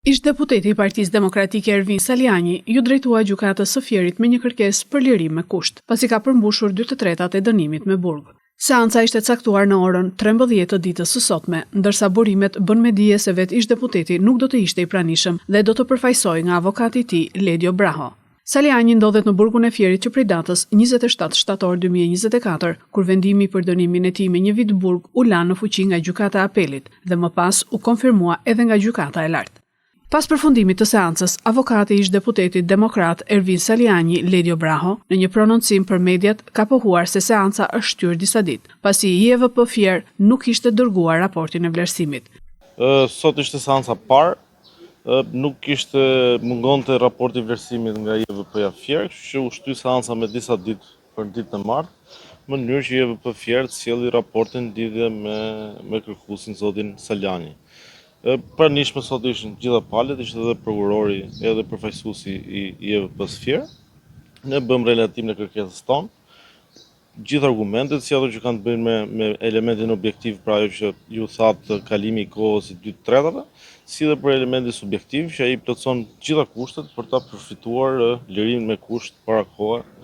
Ish-deputeti i Partisë Demokratike Ervin Saliani ju drejtua gjykatës së Fierit me një kërkesë për lirim me kusht, pasi ka përmbushur 2/3 e dënimit me burg. Seanca ishte caktuar në orën 13 të ditës së sotme, ndërsa burimet bën me dije se vetë ish-deputeti nuk do të ishte i pranishëm dhe do të përfaqësojë nga avokati i tij, Ledio Braho. Saliani ndodhet në burgun e Fierit që prej datës 27 shtator 2024, kur vendimi për dënimin e tij me 1 vit burg u la në fuqi nga gjykata e apelit dhe më pas u konfirmua edhe nga gjykata e lartë. Pas përfundimit të seancës, avokati i ish-deputetit demokrat Ervin Saliani, Ledio Braho, në një prononcim për mediat ka pohuar se seanca është shtyr disa ditë, pasi IEVP Fier nuk ishte dërguar raportin e vlerësimit. Sot ishte seanca parë, nuk mungonte raporti i vlerësimit nga IEVP Fier, kështu që u shty seanca me disa ditë për ditën e martë, në mënyrë që IEVP Fier të sjellë raportin lidhje me kërkuesin zotin Saliani. Pranishme sot ishin gjitha palët, ishte edhe prokurori edhe përfaqësuesi i IEVP-s Fier. Ne bëm relatim në kërkesës tonë. Gjithë argumentet, si ato që kanë të bëjnë me elementin objektiv, pra ajo që ju thatë kalimi i kohës i 2/3, si dhe për elementin subjektiv që ai plotson gjitha kushtet për ta përfituar lirimin me kusht para kohë